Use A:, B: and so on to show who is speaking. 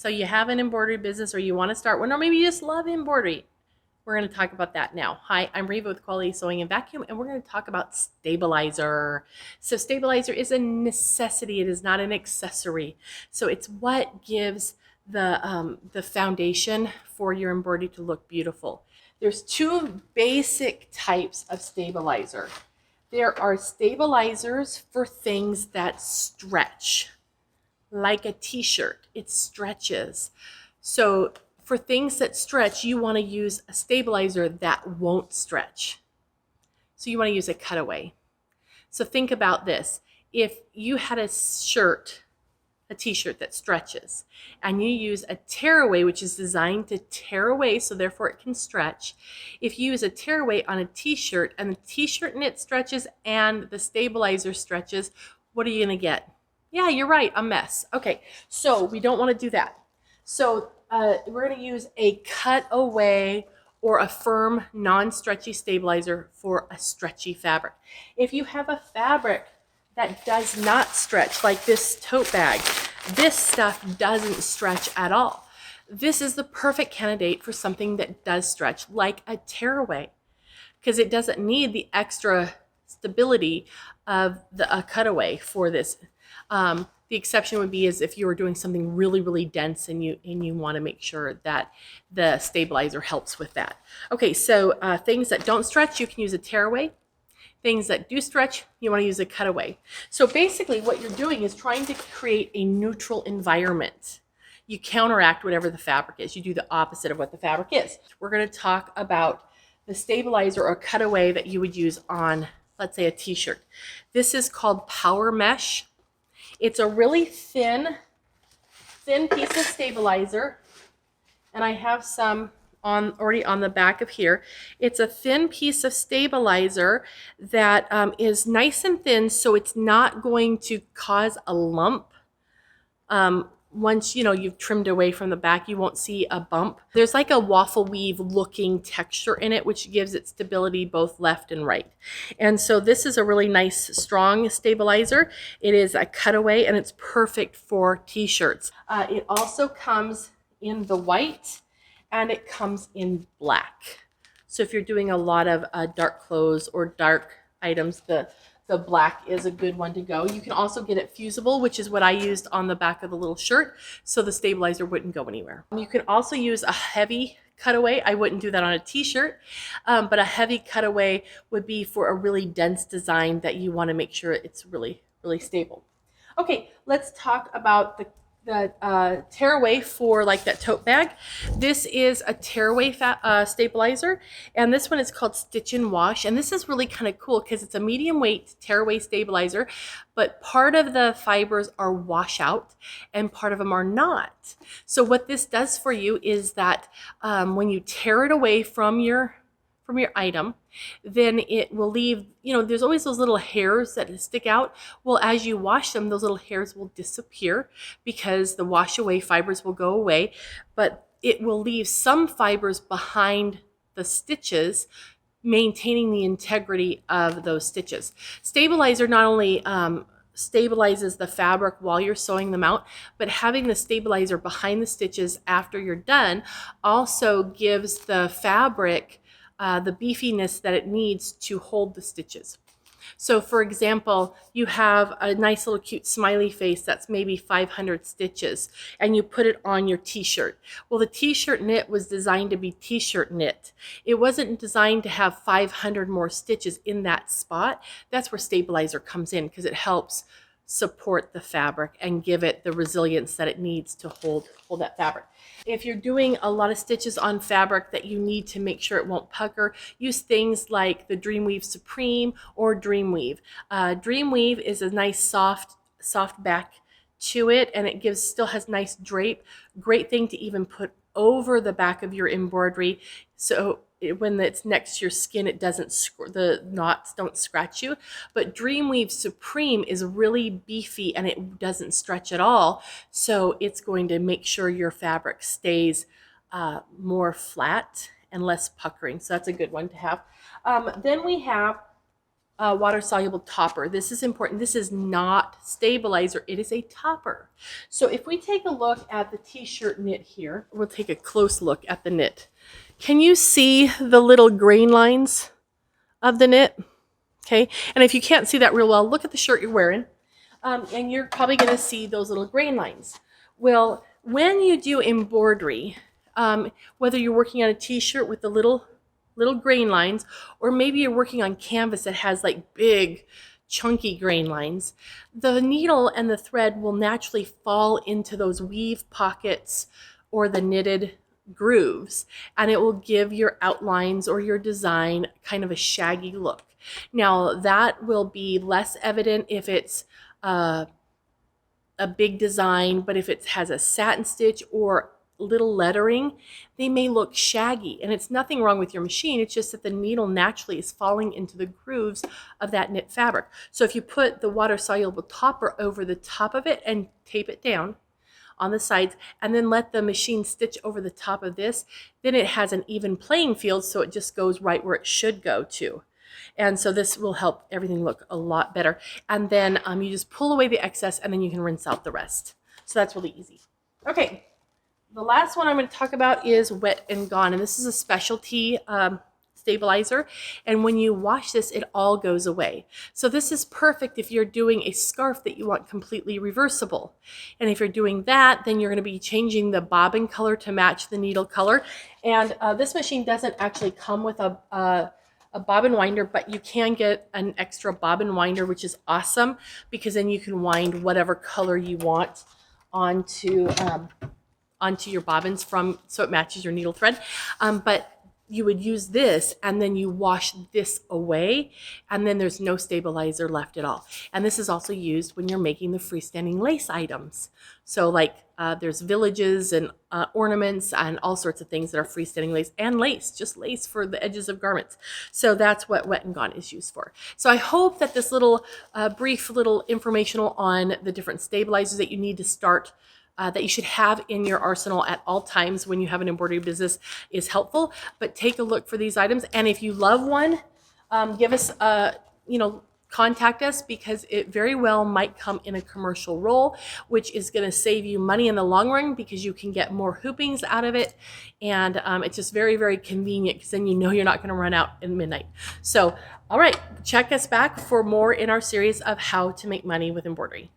A: So you have an embroidery business or you want to start one, or maybe you just love embroidery. We're going to talk about that now. Hi, I'm Reva with Quality Sewing and Vacuum, and we're going to talk about stabilizer. So stabilizer is a necessity. It is not an accessory. So it's what gives the foundation for your embroidery to look beautiful. There's two basic types of stabilizer. There are stabilizers for things that stretch, like a t-shirt. It stretches. So for things that stretch, you want to use a stabilizer that won't stretch. So you want to use a cutaway. So think about this. If you had a shirt, a t-shirt that stretches, and you use a tearaway, which is designed to tear away, so therefore it can stretch. If you use a tearaway on a t-shirt and the t-shirt knit stretches and the stabilizer stretches, what are you going to get? Yeah, you're right, a mess. Okay, so we don't want to do that. So we're going to use a cutaway or a firm, non-stretchy stabilizer for a stretchy fabric. If you have a fabric that does not stretch, like this tote bag, this stuff doesn't stretch at all. This is the perfect candidate for something that does stretch, like a tearaway, because it doesn't need the extra stability of a cutaway for this. The exception would be is if you were doing something really, really dense and you want to make sure that the stabilizer helps with that. Okay, so things that don't stretch, you can use a tearaway. Things that do stretch, you want to use a cutaway. So basically what you're doing is trying to create a neutral environment. You counteract whatever the fabric is. You do the opposite of what the fabric is. We're going to talk about the stabilizer or cutaway that you would use on, let's say, a t-shirt. This is called power mesh. It's a really thin piece of stabilizer, and I have some already on the back of here. It's a thin piece of stabilizer that is nice and thin, so it's not going to cause a lump. Once you've trimmed away from the back, you won't see a bump. There's like a waffle weave looking texture in it, which gives it stability both left and right. And so this is a really nice, strong stabilizer. It is a cutaway, and it's perfect for t-shirts. It also comes in the white, and it comes in black. So if you're doing a lot of dark clothes or dark items, the black is a good one to go. You can also get it fusible, which is what I used on the back of the little shirt, so the stabilizer wouldn't go anywhere. You can also use a heavy cutaway. I wouldn't do that on a t-shirt, but a heavy cutaway would be for a really dense design that you want to make sure it's really, really stable. Okay, let's talk about the tearaway for like that tote bag. This is a tearaway stabilizer, and this one is called Stitch and Wash, and this is really kind of cool because it's a medium weight tearaway stabilizer, but part of the fibers are washout and part of them are not. So what this does for you is that when you tear it away from your item, then it will leave, there's always those little hairs that stick out. Well, as you wash them, those little hairs will disappear because the wash away fibers will go away, but it will leave some fibers behind the stitches, maintaining the integrity of those stitches. Stabilizer not only stabilizes the fabric while you're sewing them out, but having the stabilizer behind the stitches after you're done also gives the fabric the beefiness that it needs to hold the stitches. So for example, you have a nice little cute smiley face that's maybe 500 stitches, and you put it on your t-shirt. Well, the t-shirt knit was designed to be t-shirt knit. It wasn't designed to have 500 more stitches in that spot. That's where stabilizer comes in, because it helps support the fabric and give it the resilience that it needs to hold that fabric. If you're doing a lot of stitches on fabric that you need to make sure it won't pucker, use things like the Dreamweave Supreme or Dreamweave. Dreamweave is a nice soft back to it, and it still has nice drape. Great thing to even put over the back of your embroidery, so when it's next to your skin, it doesn't, the knots don't scratch you. But Dreamweave Supreme is really beefy and it doesn't stretch at all, so it's going to make sure your fabric stays more flat and less puckering. So that's a good one to have. Then we have water-soluble topper. This is important. This is not stabilizer. It is a topper. So if we take a look at the t-shirt knit here, we'll take a close look at the knit. Can you see the little grain lines of the knit? Okay, and if you can't see that real well, look at the shirt you're wearing, and you're probably going to see those little grain lines. Well, when you do embroidery, whether you're working on a t-shirt with the little grain lines, or maybe you're working on canvas that has like big chunky grain lines, the needle and the thread will naturally fall into those weave pockets or the knitted grooves, and it will give your outlines or your design kind of a shaggy look. Now that will be less evident if it's a big design, but if it has a satin stitch or little lettering, they may look shaggy, and it's nothing wrong with your machine. It's just that the needle naturally is falling into the grooves of that knit fabric. So if you put the water soluble topper over the top of it and tape it down on the sides, and then let the machine stitch over the top of this, then it has an even playing field, so it just goes right where it should go to. And so this will help everything look a lot better. And then you just pull away the excess, and then you can rinse out the rest. So that's really easy. Okay, the last one I'm going to talk about is Wet and Gone. And this is a specialty stabilizer. And when you wash this, it all goes away. So this is perfect if you're doing a scarf that you want completely reversible. And if you're doing that, then you're going to be changing the bobbin color to match the needle color. And this machine doesn't actually come with a bobbin winder, but you can get an extra bobbin winder, which is awesome, because then you can wind whatever color you want onto your bobbins so it matches your needle thread. But you would use this, and then you wash this away, and then there's no stabilizer left at all. And this is also used when you're making the freestanding lace items. So like there's villages and ornaments and all sorts of things that are freestanding lace, and lace, just lace for the edges of garments. So that's what Wet and Gone is used for. So I hope that this little brief little informational on the different stabilizers that you need to start that you should have in your arsenal at all times when you have an embroidery business is helpful. But take a look for these items, and if you love one, give us contact us, because it very well might come in a commercial roll, which is going to save you money in the long run, because you can get more hoopings out of it, and it's just very, very convenient, because then you know you're not going to run out at midnight. So all right, check us back for more in our series of how to make money with embroidery.